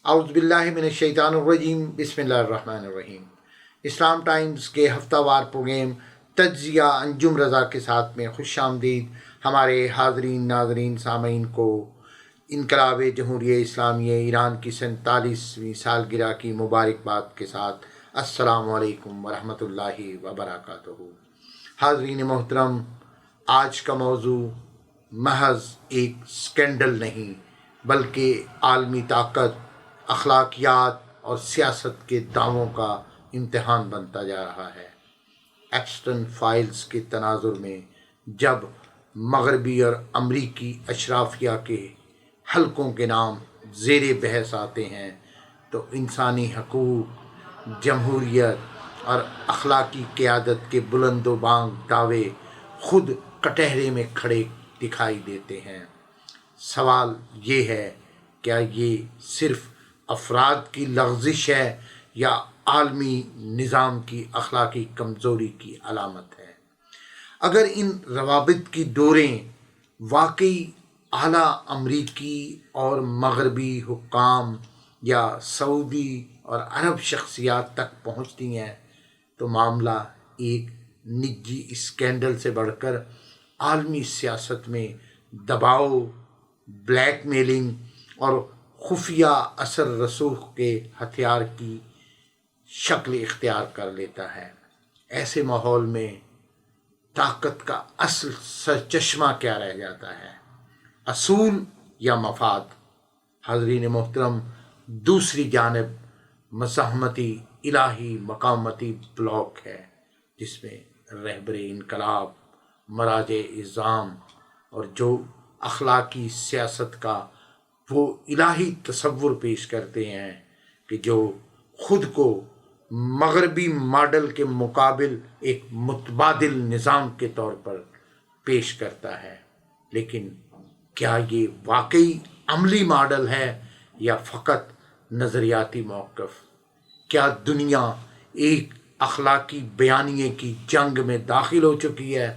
اعوذ باللہ من الشیطان الرجیم، بسم اللہ الرحمن الرحیم۔ اسلام ٹائمز کے ہفتہ وار پروگرام تجزیہ انجم رضا کے ساتھ میں خوش آمدید ہمارے حاضرین، ناظرین، سامعین کو انقلاب جمہوریہ اسلامیہ ایران کی 47ویں سالگرہ کی مبارکباد کے ساتھ السلام علیکم ورحمۃ اللہ وبرکاتہ۔ حاضرین محترم، آج کا موضوع محض ایک سکینڈل نہیں بلکہ عالمی طاقت، اخلاقیات اور سیاست کے دعووں کا امتحان بنتا جا رہا ہے۔ ایپسٹن فائلز کے تناظر میں جب مغربی اور امریکی اشرافیہ کے حلقوں کے نام زیر بحث آتے ہیں تو انسانی حقوق، جمہوریت اور اخلاقی قیادت کے بلند و بانگ دعوے خود کٹہرے میں کھڑے دکھائی دیتے ہیں۔ سوال یہ ہے، کیا یہ صرف افراد کی لغزش ہے یا عالمی نظام کی اخلاقی کمزوری کی علامت ہے؟ اگر ان روابط کی ڈوریں واقعی اعلیٰ امریکی اور مغربی حکام یا سعودی اور عرب شخصیات تک پہنچتی ہیں تو معاملہ ایک نجی اسکینڈل سے بڑھ کر عالمی سیاست میں دباؤ، بلیک میلنگ اور خفیہ اثر رسوخ کے ہتھیار کی شکل اختیار کر لیتا ہے۔ ایسے ماحول میں طاقت کا اصل سرچشمہ کیا رہ جاتا ہے؟ اصول یا مفاد؟ حاضرین محترم، دوسری جانب مزاحمتی الہی مقامتی بلاک ہے جس میں رہبر انقلاب، مراجع اعظام اور جو اخلاقی سیاست کا وہ الہی تصور پیش کرتے ہیں کہ جو خود کو مغربی ماڈل کے مقابل ایک متبادل نظام کے طور پر پیش کرتا ہے، لیکن کیا یہ واقعی عملی ماڈل ہے یا فقط نظریاتی موقف؟ کیا دنیا ایک اخلاقی بیانیے کی جنگ میں داخل ہو چکی ہے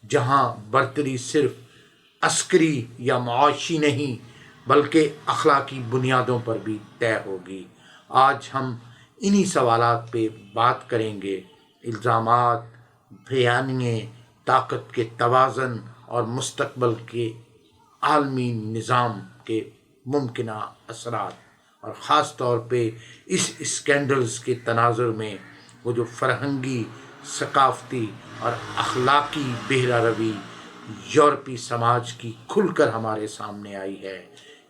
جہاں برتری صرف عسکری یا معاشی نہیں بلکہ اخلاقی بنیادوں پر بھی طے ہوگی؟ آج ہم انہی سوالات پہ بات کریں گے۔ الزامات، بیانیے، طاقت کے توازن اور مستقبل کے عالمی نظام کے ممکنہ اثرات، اور خاص طور پہ اس اسکینڈلز کے تناظر میں وہ جو فرہنگی، ثقافتی اور اخلاقی بہرہ روی یورپی سماج کی کھل کر ہمارے سامنے آئی ہے۔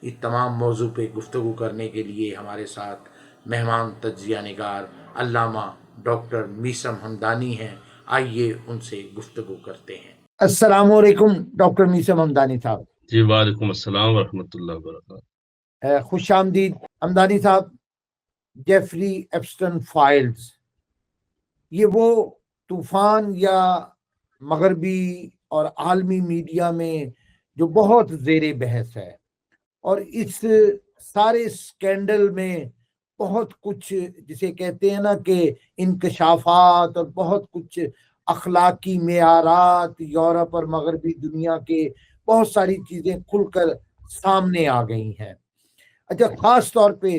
یہ تمام موضوع پہ گفتگو کرنے کے لیے ہمارے ساتھ مہمان تجزیہ نگار علامہ ڈاکٹر میثم ہمدانی ہیں۔ آئیے ان سے گفتگو کرتے ہیں۔ السلام علیکم ڈاکٹر میثم ہمدانی صاحب۔ جی وعلیکم السلام ورحمۃ اللہ وبرکاتہ۔ خوش آمدید ہمدانی صاحب۔ جیفری ایپسٹن فائلز، یہ وہ طوفان یا مغربی اور عالمی میڈیا میں جو بہت زیر بحث ہے، اور اس سارے سکینڈل میں بہت کچھ جسے کہتے ہیں نا کہ انکشافات اور بہت کچھ اخلاقی معیارات یورپ اور مغربی دنیا کے بہت ساری چیزیں کھل کر سامنے آ گئی ہیں۔ اچھا، خاص طور پہ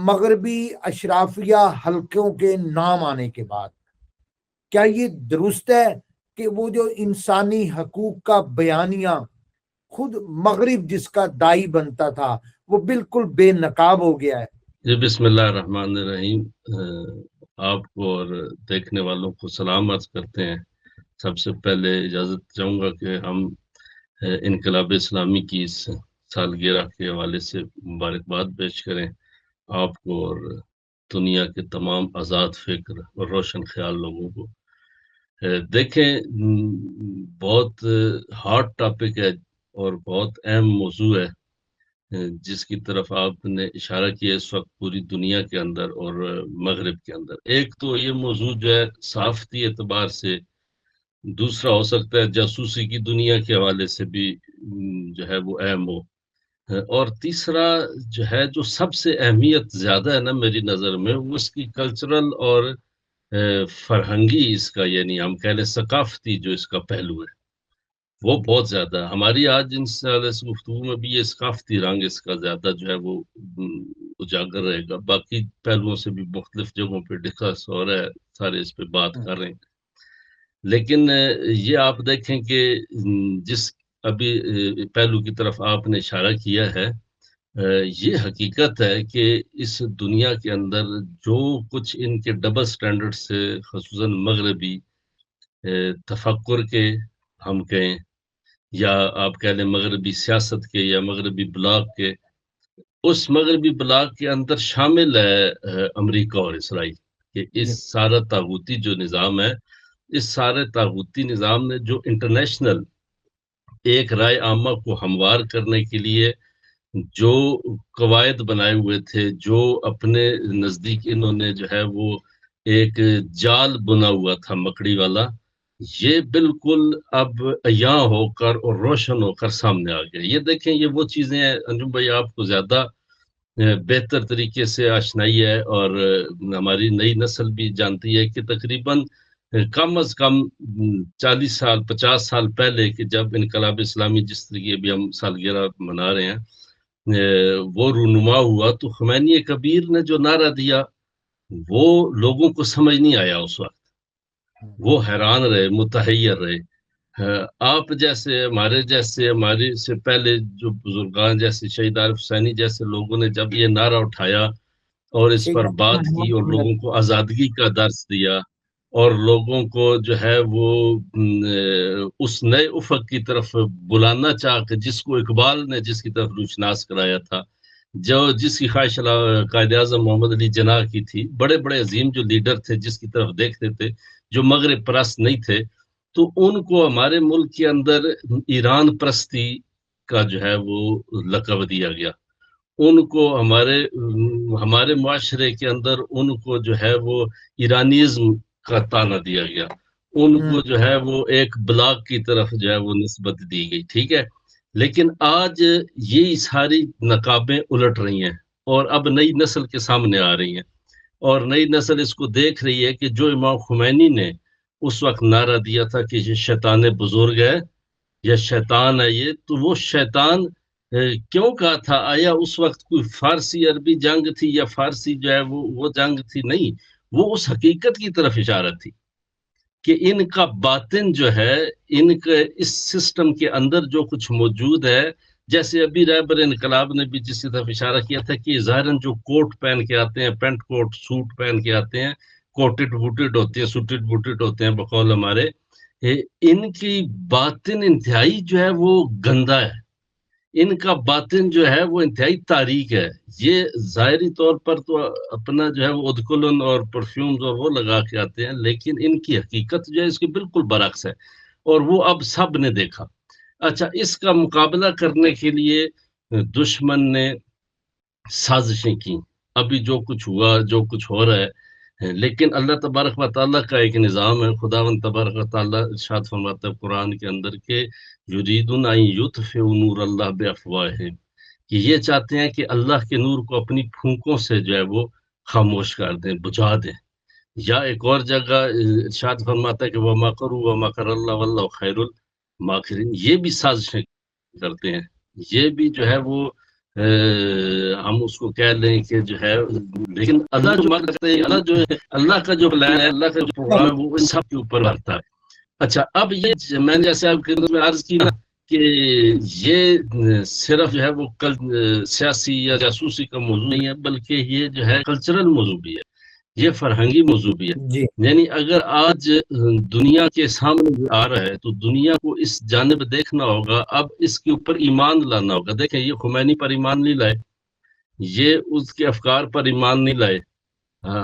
مغربی اشرافیہ حلقوں کے نام آنے کے بعد کیا یہ درست ہے کہ وہ جو انسانی حقوق کا بیانیہ خود مغرب جس کا دائی بنتا تھا وہ بالکل بے نقاب ہو گیا ہے؟ جی بسم اللہ الرحمن الرحیم۔ آپ کو اور دیکھنے والوں کو سلام عرض کرتے ہیں۔ سب سے پہلے اجازت چاہوں گا کہ ہم انقلاب اسلامی کی اس سالگرہ کے حوالے سے مبارکباد پیش کریں آپ کو اور دنیا کے تمام آزاد فکر اور روشن خیال لوگوں کو۔ دیکھیں، بہت ہاٹ ٹاپک ہے اور بہت اہم موضوع ہے جس کی طرف آپ نے اشارہ کیا اس وقت پوری دنیا کے اندر اور مغرب کے اندر۔ ایک تو یہ موضوع جو ہے صحافتی اعتبار سے، دوسرا ہو سکتا ہے جاسوسی کی دنیا کے حوالے سے بھی جو ہے وہ اہم ہو، اور تیسرا جو ہے جو سب سے اہمیت زیادہ ہے نا میری نظر میں، وہ اس کی کلچرل اور فرہنگی، اس کا یعنی ہم کہہ لیں ثقافتی جو اس کا پہلو ہے۔ وہ بہت زیادہ ہے. ہماری آج انشاءاللہ اس گفتگو میں بھی یہ ثقافتی رنگ اس کا زیادہ جو ہے وہ اجاگر رہے گا. باقی پہلوؤں سے بھی مختلف جگہوں پہ ڈسکس ہو رہا ہے، سارے اس پہ بات کر رہے ہیں. لیکن یہ آپ دیکھیں کہ جس ابھی پہلو کی طرف آپ نے اشارہ کیا ہے، یہ حقیقت ہے کہ اس دنیا کے اندر جو کچھ ان کے ڈبل سٹینڈرڈ سے خصوصاً مغربی تفکر کے ہم کہیں، یا آپ کہہ لیں مغربی سیاست کے یا مغربی بلاک کے، اس مغربی بلاک کے اندر شامل ہے امریکہ اور اسرائیل، کہ اس سارا طاغوتی جو نظام ہے، اس سارے طاغوتی نظام نے جو انٹرنیشنل ایک رائے عامہ کو ہموار کرنے کے لیے جو قواعد بنائے ہوئے تھے، جو اپنے نزدیک انہوں نے جو ہے وہ ایک جال بنا ہوا تھا مکڑی والا، یہ بالکل اب عیاں ہو کر اور روشن ہو کر سامنے آ گیا. یہ دیکھیں، یہ وہ چیزیں ہیں انجم بھائی آپ کو زیادہ بہتر طریقے سے آشنائی ہے، اور ہماری نئی نسل بھی جانتی ہے کہ تقریباً کم از کم 40 سال 50 سال پہلے کہ جب انقلاب اسلامی جس طریقے بھی ہم سالگرہ منا رہے ہیں وہ رونما ہوا، تو خمینی کبیر نے جو نعرہ دیا وہ لوگوں کو سمجھ نہیں آیا اس وقت. وہ حیران رہے، متحیر رہے. آپ جیسے ہمارے جیسے ہمارے سے پہلے جو بزرگان جیسے شہید عارف حسینی جیسے لوگوں نے جب یہ نعرہ اٹھایا اور اس پر بات کی اور لوگوں کو آزادگی کا درس دیا اور لوگوں کو جو ہے وہ اس نئے افق کی طرف بلانا چاہ کہ جس کو اقبال نے جس کی طرف روشناس کرایا تھا، جو جس کی خواہش قائد اعظم محمد علی جناح کی تھی، بڑے بڑے عظیم جو لیڈر تھے جس کی طرف دیکھتے تھے، جو مغرب پرست نہیں تھے، تو ان کو ہمارے ملک کے اندر ایران پرستی کا جو ہے وہ لقب دیا گیا. ان کو ہمارے معاشرے کے اندر ان کو جو ہے وہ ایرانیزم کا تانا دیا گیا. ان کو جو ہے وہ ایک بلاک کی طرف جو ہے وہ نسبت دی گئی. ٹھیک ہے، لیکن آج یہ ساری نقابیں الٹ رہی ہیں اور اب نئی نسل کے سامنے آ رہی ہیں، اور نئی نسل اس کو دیکھ رہی ہے کہ جو امام خمینی نے اس وقت نعرہ دیا تھا کہ یہ شیطان بزرگ ہے یا شیطان ہے یہ، تو وہ شیطان کیوں کہا تھا؟ آیا اس وقت کوئی فارسی عربی جنگ تھی یا فارسی جو ہے وہ جنگ تھی؟ نہیں، وہ اس حقیقت کی طرف اشارت تھی کہ ان کا باطن جو ہے، ان کے اس سسٹم کے اندر جو کچھ موجود ہے، جیسے ابھی رہبر انقلاب نے بھی جس کی طرف اشارہ کیا تھا کہ ظاہراً جو کوٹ پہن کے آتے ہیں، پینٹ کوٹ سوٹ پہن کے آتے ہیں، کوٹڈ ووٹڈ ہوتے ہیں، سوٹڈ ووٹڈ ہوتے ہیں بقول ہمارے، ان کی باطن انتہائی جو ہے وہ گندا ہے، ان کا باطن جو ہے وہ انتہائی تاریک ہے. یہ ظاہری طور پر تو اپنا جو ہے وہ ادکلن اور پرفیومز اور وہ لگا کے آتے ہیں، لیکن ان کی حقیقت جو ہے اس کے بالکل برعکس ہے، اور وہ اب سب نے دیکھا. اچھا، اس کا مقابلہ کرنے کے لیے دشمن نے سازشیں کی. ابھی جو کچھ ہوا، جو کچھ ہو رہا ہے، لیکن اللہ تبارک و تعالیٰ کا ایک نظام ہے. خداوند تبارک و تعالیٰ ارشاد فرماتا ہے قرآن کے اندر کہ یریدون ان یطفئوا نور اللہ بافواہہم، کہ یہ چاہتے ہیں کہ اللہ کے نور کو اپنی پھونکوں سے جو ہے وہ خاموش کر دیں، بجھا دیں. یا ایک اور جگہ ارشاد فرماتا ہے کہ وَمَكَرُوا وَمَكَرَ اللَّهُ وَاللَّهُ خَيْرُ الْمَاكِرِينَ. یہ بھی سازشیں کرتے ہیں، یہ بھی جو ہے وہ ہم اس کو کہہ لیں کہ جو ہے، لیکن اللہ جو کرتے ہیں، اللہ کا جو پلان ہے، اللہ کا جو پروگرام ہے، وہ ان سب کے اوپر بڑھتا ہے. اچھا، اب یہ میں نے جیسے آپ کے میں عرض کی نا کہ یہ صرف جو ہے وہ سیاسی یا جاسوسی کا موضوع نہیں ہے، بلکہ یہ جو ہے کلچرل موضوع بھی ہے، یہ فرہنگی موضوع بھی ہے. یعنی اگر آج دنیا کے سامنے آ رہا ہے تو دنیا کو اس جانب دیکھنا ہوگا، اب اس کے اوپر ایمان لانا ہوگا. دیکھیں، یہ خمینی پر ایمان نہیں لائے، یہ اس کے افکار پر ایمان نہیں لائے،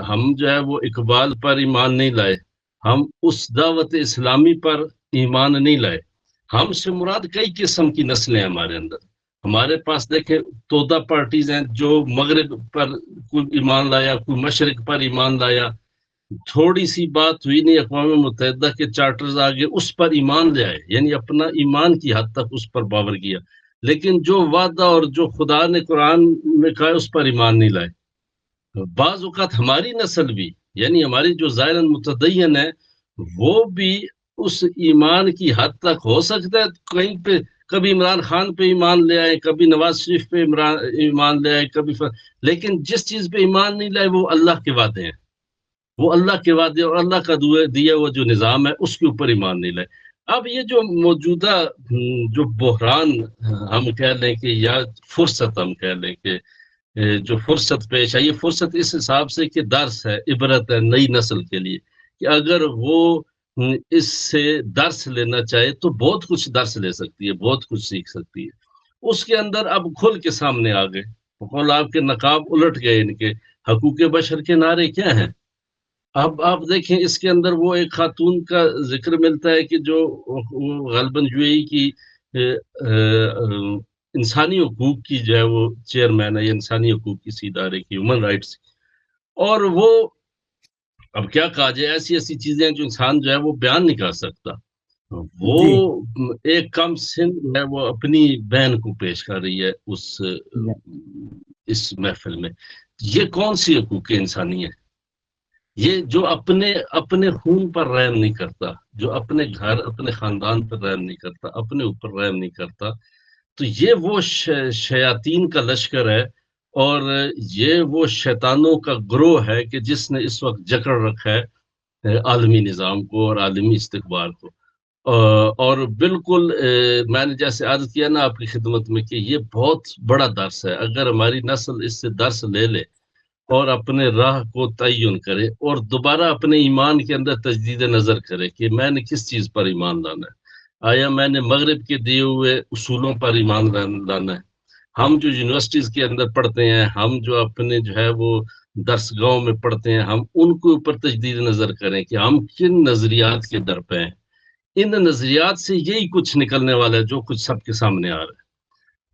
ہم جو ہے وہ اقبال پر ایمان نہیں لائے، ہم اس دعوت اسلامی پر ایمان نہیں لائے. ہم سے مراد کئی قسم کی نسلیں ہمارے اندر. ہمارے پاس دیکھیں تودا پارٹیز ہیں جو مغرب پر کوئی ایمان لایا، کوئی مشرق پر ایمان لایا. تھوڑی سی بات ہوئی نہیں اقوام متحدہ کے چارٹرز آگے، اس پر ایمان لے آئے، یعنی اپنا ایمان کی حد تک اس پر باور کیا، لیکن جو وعدہ اور جو خدا نے قرآن میں کہا اس پر ایمان نہیں لائے. بعض اوقات ہماری نسل بھی، یعنی ہماری جو ظاہراً متدین ہے، وہ بھی اس ایمان کی حد تک ہو سکتا ہے کہیں پہ کبھی عمران خان پہ ایمان لے آئے، کبھی نواز شریف پہ ایمان لے آئے، کبھی لیکن جس چیز پہ ایمان نہیں لائے وہ اللہ کے وعدے ہیں، وہ اللہ کے وعدے اور اللہ کا دیا وہ جو نظام ہے اس کے اوپر ایمان نہیں لائے۔ اب یہ جو موجودہ جو بحران ہم کہہ لیں کہ یا فرصت ہم کہہ لیں کہ جو فرصت پیش آئی، یہ فرصت اس حساب سے کہ درس ہے، عبرت ہے نئی نسل کے لیے، کہ اگر وہ اس سے درس لینا چاہے تو بہت کچھ درس لے سکتی ہے، بہت کچھ سیکھ سکتی ہے۔ اس کے اندر اب کھل کے سامنے آ گئے، آپ کے نقاب الٹ گئے، ان کے حقوق بشر کے نعرے کیا ہیں۔ اب آپ دیکھیں اس کے اندر وہ ایک خاتون کا ذکر ملتا ہے کہ جو غالباً یو اے ای کی انسانی حقوق کی جو ہے وہ چیئرمین ہے، انسانی حقوق کسی ادارے کی، ہیومن رائٹس، اور وہ اب کیا کہا جائے، ایسی ایسی چیزیں جو انسان جو ہے وہ بیان نہیں کر سکتا، وہ جی ایک کم سن ہے وہ اپنی بہن کو پیش کر رہی ہے اس محفل میں۔ یہ کون سی حقوق انسانی ہے؟ یہ جو اپنے خون پر رحم نہیں کرتا، جو اپنے گھر اپنے خاندان پر رحم نہیں کرتا، اپنے اوپر رحم نہیں کرتا، تو یہ وہ شیاطین کا لشکر ہے، اور یہ وہ شیطانوں کا گروہ ہے کہ جس نے اس وقت جکڑ رکھا ہے عالمی نظام کو اور عالمی استقبال کو۔ اور بالکل میں نے جیسے عرض کیا نا آپ کی خدمت میں کہ یہ بہت بڑا درس ہے، اگر ہماری نسل اس سے درس لے لے اور اپنے راہ کو تعین کرے اور دوبارہ اپنے ایمان کے اندر تجدید نظر کرے کہ میں نے کس چیز پر ایمان لانا ہے، آیا میں نے مغرب کے دیے ہوئے اصولوں پر ایمان لانا ہے۔ ہم جو یونیورسٹیز کے اندر پڑھتے ہیں، ہم جو اپنے جو ہے وہ درسگاہوں میں پڑھتے ہیں، ہم ان کے اوپر تجدید نظر کریں کہ ہم کن نظریات کے در پہ ہیں۔ ان نظریات سے یہی کچھ نکلنے والا ہے جو کچھ سب کے سامنے آ رہا ہے۔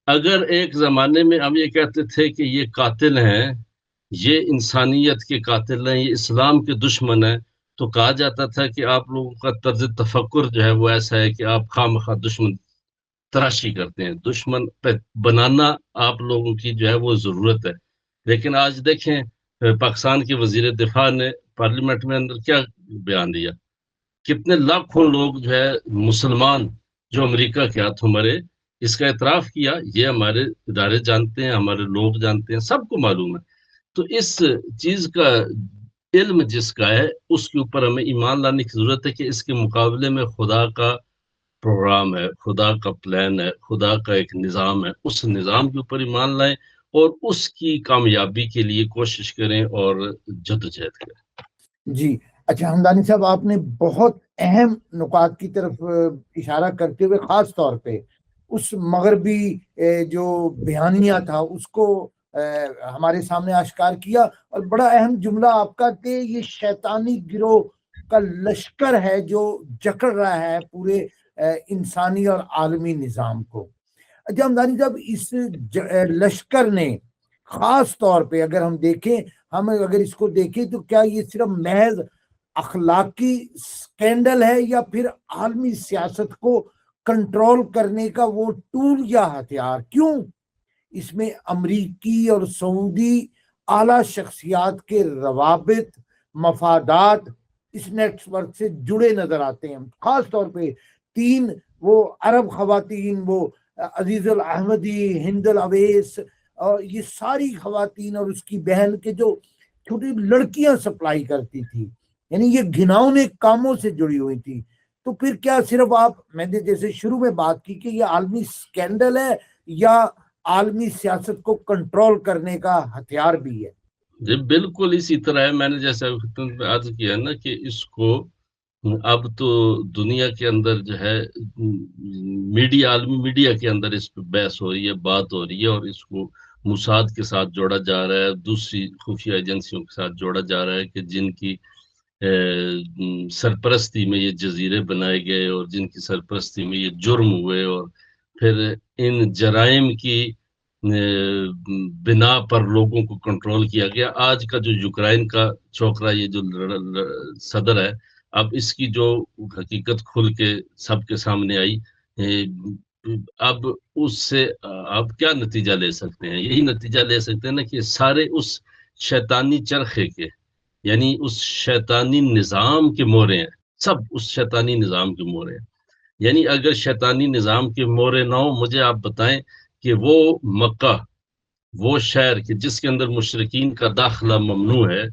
اگر ایک زمانے میں ہم یہ کہتے تھے کہ یہ قاتل ہیں، یہ انسانیت کے قاتل ہیں، یہ اسلام کے دشمن ہیں، تو کہا جاتا تھا کہ آپ لوگوں کا طرز تفکر جو ہے وہ ایسا ہے کہ آپ خواہ مخواہ دشمن تراشی کرتے ہیں، دشمن بنانا آپ لوگوں کی جو ہے وہ ضرورت ہے۔ لیکن آج دیکھیں پاکستان کے وزیر دفاع نے پارلیمنٹ میں اندر کیا بیان دیا، کتنے لاکھوں لوگ جو ہے مسلمان جو امریکہ کے ہاتھوں مرے، اس کا اعتراف کیا، یہ ہمارے ادارے جانتے ہیں، ہمارے لوگ جانتے ہیں، سب کو معلوم ہے۔ تو اس چیز کا علم جس کا ہے اس کے اوپر ہمیں ایمان لانے کی ضرورت ہے کہ اس کے مقابلے میں خدا کا پروگرام ہے، خدا کا پلان ہے، خدا کا ایک نظام ہے، اس نظام کے اوپر ایمان لائیں اور اس کی کامیابی کے لیے کوشش کریں اور جدوجہد کریں۔ جی اچھا حمدانی صاحب، آپ نے بہت اہم نکات کی طرف اشارہ کرتے ہوئے خاص طور پہ اس مغربی جو بیانیہ تھا اس کو ہمارے سامنے آشکار کیا، اور بڑا اہم جملہ آپ کا کہ یہ شیطانی گروہ کا لشکر ہے جو جکڑ رہا ہے پورے انسانی اور عالمی نظام کو۔ اچھا حمدانی صاحب، اس لشکر نے خاص طور پہ اگر ہم دیکھیں، ہم اگر اس کو دیکھیں تو کیا یہ صرف محض اخلاقی سکینڈل ہے یا پھر عالمی سیاست کو کنٹرول کرنے کا وہ ٹول یا ہتھیار؟ کیوں اس میں امریکی اور سعودی اعلیٰ شخصیات کے روابط، مفادات اس نیٹ ورک سے جڑے نظر آتے ہیں؟ خاص طور پہ 3 وہ عرب خواتین، وہ عزیز الاحمدی، ہند الاویس، اور یہ ساری خواتین اور اس کی بہن کے جو چھوٹی لڑکیاں سپلائی کرتی تھی، یعنی یہ گھناؤنے کاموں سے جڑی ہوئی تھی۔ تو پھر کیا صرف میں نے جیسے شروع میں بات کی کہ یہ عالمی سکینڈل ہے یا عالمی سیاست کو کنٹرول کرنے کا ہتھیار بھی ہے؟ جی بالکل اسی طرح ہے، میں نے جیسا عرض کیا نا کہ اس کو اب تو دنیا کے اندر جو ہے میڈیا، عالمی میڈیا کے اندر اس پہ بحث ہو رہی ہے، بات ہو رہی ہے، اور اس کو موساد کے ساتھ جوڑا جا رہا ہے، دوسری خفیہ ایجنسیوں کے ساتھ جوڑا جا رہا ہے کہ جن کی سرپرستی میں یہ جزیرے بنائے گئے اور جن کی سرپرستی میں یہ جرم ہوئے، اور پھر ان جرائم کی بنا پر لوگوں کو کنٹرول کیا گیا۔ آج کا جو یوکرائن کا چھوکرا، یہ جو صدر ہے، اب اس کی جو حقیقت کھل کے سب کے سامنے آئی، اب اس سے اب کیا نتیجہ لے سکتے ہیں؟ یہی نتیجہ لے سکتے ہیں نا کہ سارے اس شیطانی چرخے کے، یعنی اس شیطانی نظام کے مورے ہیں، سب اس شیطانی نظام کے مورے ہیں. یعنی اگر شیطانی نظام کے مورے نہ ہو، مجھے آپ بتائیں کہ وہ مکہ، وہ شہر کہ جس کے اندر مشرکین کا داخلہ ممنوع ہے،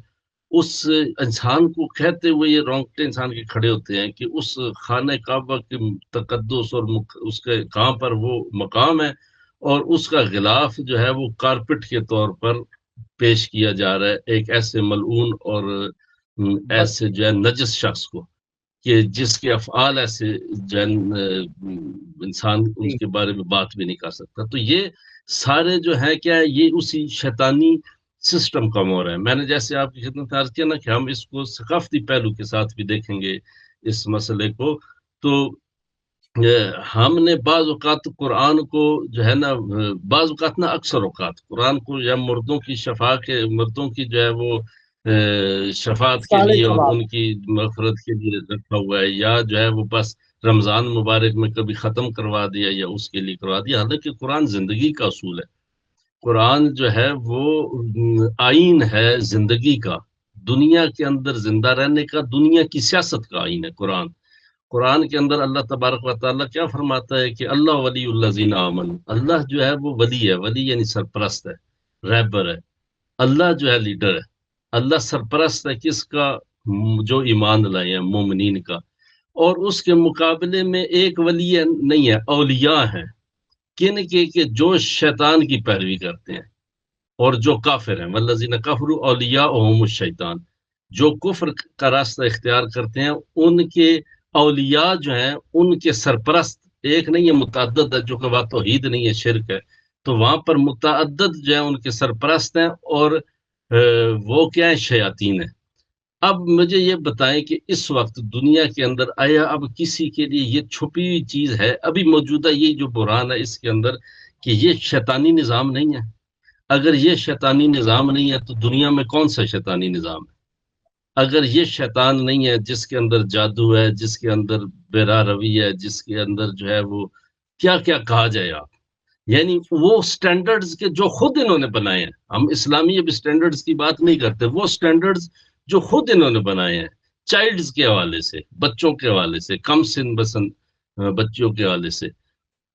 اس انسان کو کہتے ہوئے یہ رونگٹے انسان کے کھڑے ہوتے ہیں کہ اس خانہ کعبہ کے تقدس اور اس کے کہاں پر وہ مقام ہے، اور اس کا غلاف جو ہے وہ کارپٹ کے طور پر پیش کیا جا رہا ہے ایک ایسے ملعون اور ایسے جو ہے نجس شخص کو، کہ جس کے افعال ایسے جو ہے انسان ان کے بارے میں بات بھی نہیں کر سکتا. تو یہ سارے جو ہے کیا ہے، یہ اسی شیطانی سسٹم کا مور ہے. میں نے جیسے آپ کی خدمت عرض کیا نا کہ ہم اس کو ثقافتی پہلو کے ساتھ بھی دیکھیں گے اس مسئلے کو. تو ہم نے بعض اوقات قرآن کو جو ہے نا، بعض اوقات نا اکثر اوقات قرآن کو یا مردوں کی شفاعت کے، مردوں کی جو ہے وہ شفاعت کے لیے اور ان کی مغفرت کے لیے رکھا ہوا ہے، یا جو ہے وہ بس رمضان مبارک میں کبھی ختم کروا دیا یا اس کے لیے کروا دیا. حالانکہ قرآن زندگی کا اصول ہے. قرآن جو ہے وہ آئین ہے زندگی کا، دنیا کے اندر زندہ رہنے کا، دنیا کی سیاست کا آئین ہے قرآن. قرآن کے اندر اللہ تبارک و تعالیٰ کیا فرماتا ہے کہ اللہ ولی الذین آمنوا، اللہ جو ہے وہ ولی ہے. ولی یعنی سرپرست ہے، رہبر ہے. اللہ جو ہے لیڈر ہے. اللہ سرپرست ہے کس کا؟ جو ایمان لائے ہیں، مومنین کا. اور اس کے مقابلے میں ایک ولی نہیں ہے، اولیاء ہیں. کن کے؟ کہ جو شیطان کی پیروی کرتے ہیں اور جو کافر ہیں. والذین کفروا اولیاءہم الشیطان، جو کفر کا راستہ اختیار کرتے ہیں ان کے اولیاء جو ہیں، ان کے سرپرست ایک نہیں ہے، متعدد ہے. جو کہ بات توحید نہیں ہے، شرک ہے. تو وہاں پر متعدد جو ہے ان کے سرپرست ہیں، اور وہ کیا ہیں؟ شیاطین ہیں. اب مجھے یہ بتائیں کہ اس وقت دنیا کے اندر آیا اب کسی کے لیے یہ چھپی ہوئی چیز ہے ابھی موجودہ، یہ جو بحران ہے اس کے اندر، کہ یہ شیطانی نظام نہیں ہے؟ اگر یہ شیطانی نظام نہیں ہے تو دنیا میں کون سا شیطانی نظام ہے؟ اگر یہ شیطان نہیں ہے جس کے اندر جادو ہے، جس کے اندر بیرا روی ہے، جس کے اندر جو ہے وہ کیا کیا کہا جائے آپ، یعنی وہ سٹینڈرڈز کے جو خود انہوں نے بنائے ہیں. ہم اسلامی اب سٹینڈرڈز کی بات نہیں کرتے، وہ سٹینڈرڈز جو خود انہوں نے بنائے ہیں، چائلڈز کے حوالے سے، بچوں کے حوالے سے، کم سن بسن بچوں کے حوالے سے،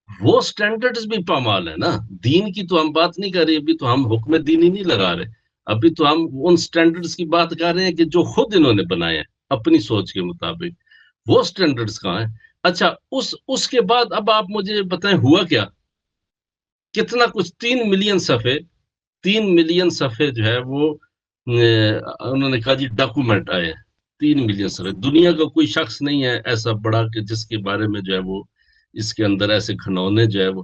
وہ سٹینڈرڈز بھی پامال ہے نا. دین کی تو ہم بات نہیں کر رہے، ابھی تو ہم حکم دینی نہیں لگا رہے، ابھی تو ہم ان سٹینڈرڈز کی بات کر رہے ہیں کہ جو خود انہوں نے بنائے ہیں اپنی سوچ کے مطابق. وہ سٹینڈرڈز کہاں ہیں؟ اچھا اس کے بعد اب آپ مجھے بتائیں ہوا کیا؟ کتنا کچھ 3 ملین صفحے جو ہے وہ انہوں نے کہا جی ڈاکومنٹ آئے ہیں. 3 ملین صفحے. دنیا کا کوئی شخص نہیں ہے ایسا بڑا کہ جس کے بارے میں جو ہے وہ اس کے اندر ایسے کھنونے جو ہے وہ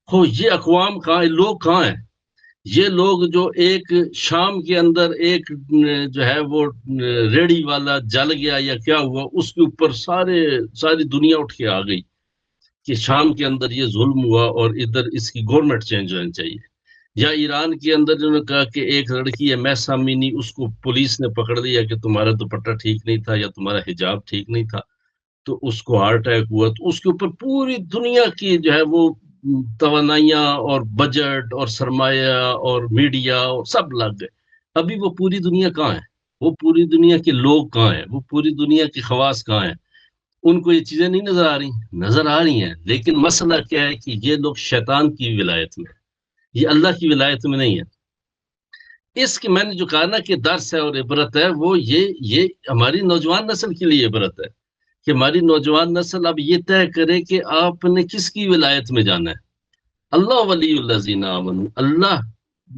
ہو. یہ اقوام کہاں ہیں؟ لوگ کہاں ہیں؟ یہ لوگ جو ایک شام کے اندر ایک جو ہے وہ ریڑی والا جل گیا یا کیا ہوا، اس کے اوپر ساری دنیا اٹھ کے آ گئی کہ شام کے اندر یہ ظلم ہوا اور ادھر اس کی گورنمنٹ چینج ہونی چاہیے. یا ایران کے اندر انہوں نے کہا کہ ایک لڑکی ہے مہسا امینی، اس کو پولیس نے پکڑ لیا کہ تمہارا دوپٹہ ٹھیک نہیں تھا یا تمہارا حجاب ٹھیک نہیں تھا، تو اس کو ہارٹ اٹیک ہوا. تو اس کے اوپر پوری دنیا کی جو ہے وہ توانائیاں اور بجٹ اور سرمایہ اور میڈیا اور سب لگ گئے. ابھی وہ پوری دنیا کہاں ہے؟ وہ پوری دنیا کے لوگ کہاں ہیں؟ وہ پوری دنیا کی خواص کہاں ہیں؟ ان کو یہ چیزیں نہیں نظر آ رہی؟ نظر آ رہی ہیں، لیکن مسئلہ کیا ہے کہ یہ لوگ شیطان کی ولایت میں، یہ اللہ کی ولایت میں نہیں ہے. اس کی میں نے جو کہا نا کہ درس ہے اور عبرت ہے، وہ یہ ہماری نوجوان نسل کے لیے عبرت ہے کہ ہماری نوجوان نسل اب یہ طے کرے کہ آپ نے کس کی ولایت میں جانا ہے. اللہ ولی الذین آمنوا، اللہ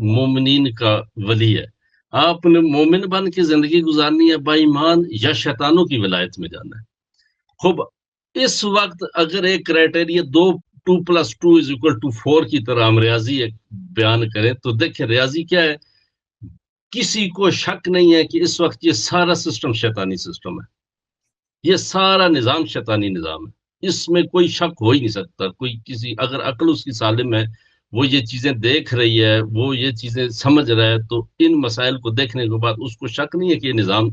مومنین کا ولی ہے. آپ نے مومن بن کے زندگی گزارنی ہے با ایمان، یا شیطانوں کی ولایت میں جانا ہے. خوب اس وقت اگر ایک کرائٹیریا 2+2=4 کی طرح ہم ریاضی بیان کریں تو دیکھیں ریاضی کیا ہے. کسی کو شک نہیں ہے کہ اس وقت یہ سارا سسٹم شیطانی سسٹم ہے، یہ سارا نظام شیطانی نظام ہے. اس میں کوئی شک ہو ہی نہیں سکتا. کوئی کسی اگر عقل اس کی سالم ہے، وہ یہ چیزیں دیکھ رہی ہے، وہ یہ چیزیں سمجھ رہا ہے، تو ان مسائل کو دیکھنے کے بعد اس کو شک نہیں ہے کہ یہ نظام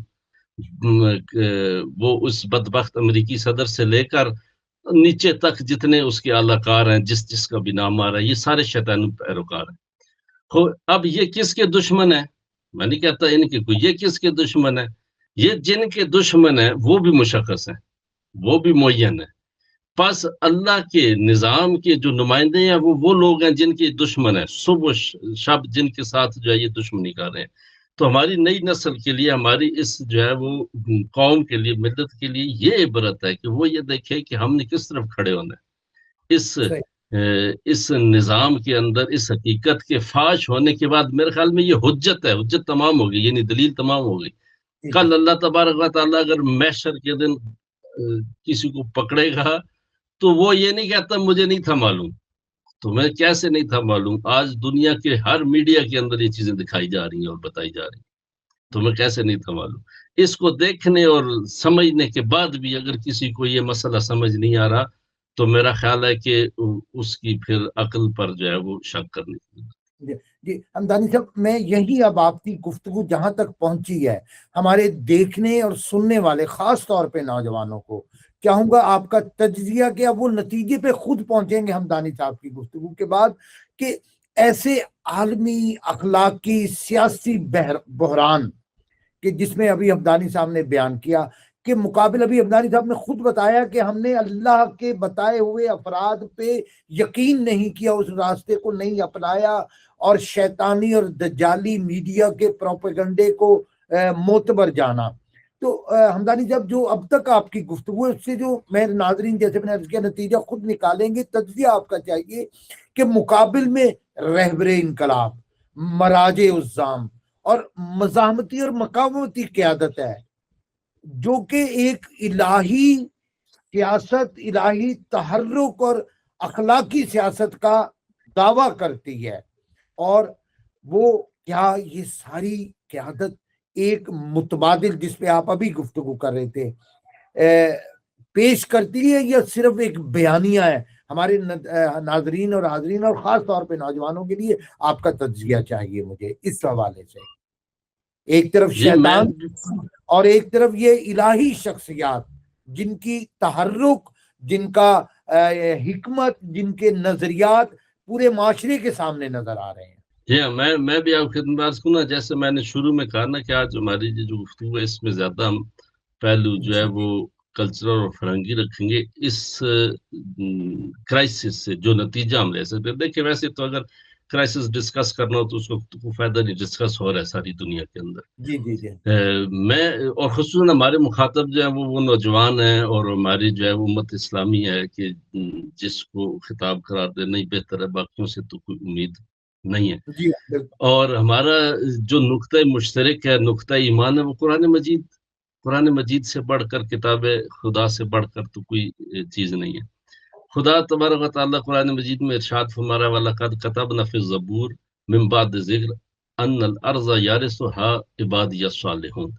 وہ اس بدبخت امریکی صدر سے لے کر نیچے تک جتنے اس کے اعلی کار ہیں، جس کا بھی نام آ رہا ہے، یہ سارے شیطانی پیروکار ہیں. اب یہ کس کے دشمن ہیں؟ میں نہیں کہتا ان کے کوئی، یہ کس کے دشمن ہیں؟ یہ جن کے دشمن ہیں وہ بھی مشخص ہیں. وہ بھی معین ہے. پس اللہ کے نظام کے جو نمائندے ہیں وہ لوگ ہیں جن کے دشمن ہیں، صبح شب جن کے ساتھ جو ہے یہ دشمنی کر رہے ہیں. تو ہماری نئی نسل کے لیے، ہماری اس جو ہے وہ قوم کے لیے، ملت کے لیے یہ عبرت ہے کہ وہ یہ دیکھے کہ ہم نے کس طرف کھڑے ہونا ہے. اس نظام کے اندر اس حقیقت کے فاش ہونے کے بعد میرے خیال میں یہ حجت ہے، حجت تمام ہوگی، یعنی دلیل تمام ہوگی. کل اللہ تبارک و تعالیٰ اگر محشر کے دن کسی کو پکڑے گا تو وہ یہ نہیں کہتا مجھے نہیں تھا معلوم. تمہیں کیسے نہیں تھا معلوم؟ آج دنیا کے ہر میڈیا کے اندر یہ چیزیں دکھائی جا رہی ہیں اور بتائی جا رہی ہیں. تمہیں کیسے نہیں تھا معلوم؟ اس کو دیکھنے اور سمجھنے کے بعد بھی اگر کسی کو یہ مسئلہ سمجھ نہیں آ رہا تو میرا خیال ہے کہ اس کی پھر عقل پر جو ہے وہ شک کرنی چاہیے. جی حمدانی صاحب، میں یہی اب آپ کی گفتگو جہاں تک پہنچی ہے، ہمارے دیکھنے اور سننے والے خاص طور پہ نوجوانوں کو چاہوں گا آپ کا تجزیہ کہ اب وہ نتیجے پہ خود پہنچیں گے حمدانی صاحب کی گفتگو کے بعد، کہ ایسے عالمی اخلاقی سیاسی بحران کہ جس میں ابھی حمدانی صاحب نے بیان کیا کہ مقابل، ابھی حمدانی صاحب نے خود بتایا کہ ہم نے اللہ کے بتائے ہوئے افراد پہ یقین نہیں کیا، اس راستے کو نہیں اپنایا اور شیطانی اور دجالی میڈیا کے پروپیگنڈے کو معتبر جانا. تو حمدانی صاحب، جو اب تک آپ کی گفتگو ہے اس سے جو میرے ناظرین جیسے میں نے عرض کیا نتیجہ خود نکالیں گے، تجزیہ آپ کا چاہیے کہ مقابل میں رہبر انقلاب، مراج الزام اور مزاحمتی اور مقاومتی قیادت ہے جو کہ ایک الہی سیاست، الہی تحرک اور اخلاقی سیاست کا دعویٰ کرتی ہے. اور وہ کیا یہ ساری قیادت ایک متبادل جس پہ آپ ابھی گفتگو کر رہے تھے پیش کرتی ہے، یا صرف ایک بیانیہ ہے؟ ہمارے ناظرین اور حاضرین اور خاص طور پہ نوجوانوں کے لیے آپ کا تجزیہ چاہیے مجھے اس حوالے سے. ایک طرف شیطان اور ایک طرف یہ الہی شخصیات جن کی تحرک، جن کا حکمت، جن کے نظریات پورے معاشرے کے سامنے نظر آ رہے ہیں. جی ہاں، میں بھی آپ خدمت کو نا، جیسے میں نے شروع میں کہا نا کہ آج ہماری جو گفتگو ہے اس میں زیادہ ہم پہلو جو ہے وہ کلچرل اور فرہنگی رکھیں گے. اس کرائسس سے جو نتیجہ ہم لے سکتے ہیں، دیکھیں ویسے تو اگر کرائسس ڈسکس کرنا ہو تو اس کو کوئی فائدہ نہیں، ڈسکس ہو رہا ہے ساری دنیا کے اندر. میں اور خصوصاً ہمارے مخاطب جو ہیں وہ نوجوان ہیں، اور ہماری جو ہے وہ امت اسلامی ہے کہ جس کو خطاب قرار دینا ہی بہتر ہے، باقیوں سے تو کوئی امید نہیں ہے. اور ہمارا جو نقطہ مشترک ہے، نقطہ ایمان ہے، وہ قرآن مجید سے بڑھ کر، کتاب خدا سے بڑھ کر تو کوئی چیز نہیں ہے. خدا تبارک و تعالیٰ قرآن مجید میں ارشاد فرما رہا ہے وَلَقَدْ كَتَبْنَا فِي الزَّبُورِ مِن بَعْدِ ذِکْرِ أَنَّ الْأَرْضَ يَرِثُهَا عِبَادِيَ الصَّالِحُونَ،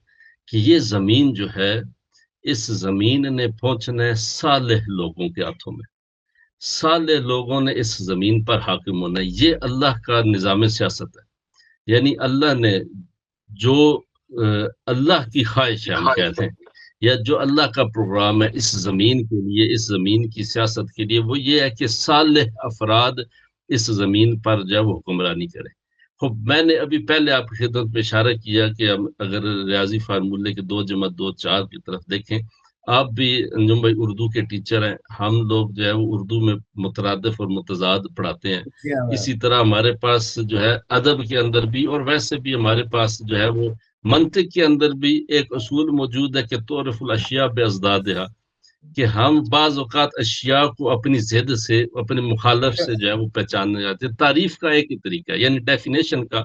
کہ یہ زمین جو ہے، اس زمین نے پہنچنا ہے صالح لوگوں کے ہاتھوں میں. صالح لوگوں نے اس زمین پر حاکم ہونا ہے. یہ اللہ کا نظام سیاست ہے. یعنی اللہ نے جو اللہ کی خواہش ہے ہم کہتے ہیں، یا جو اللہ کا پروگرام ہے اس زمین کے لیے، اس زمین کی سیاست کے لیے، وہ یہ ہے کہ صالح افراد اس زمین پر جو وہ حکمرانی کرے. میں نے ابھی پہلے آپ کی خدمت میں اشارہ کیا کہ ہم اگر ریاضی فارمولے کے 2+2=4 کی طرف دیکھیں، آپ بھی انجم بھائی اردو کے ٹیچر ہیں، ہم لوگ جو ہے وہ اردو میں مترادف اور متضاد پڑھاتے ہیں. اسی طرح ہمارے پاس جو ہے ادب کے اندر بھی، اور ویسے بھی ہمارے پاس جو ہے وہ منطق کے اندر بھی ایک اصول موجود ہے کہ تعرف الاشیاء بازدادها، کہ ہم بعض اوقات اشیاء کو اپنی ضد سے، اپنے مخالف سے جو ہے وہ پہچاننے جاتے ہیں. تعریف کا ایک ہی طریقہ ہے، یعنی ڈیفینیشن کا،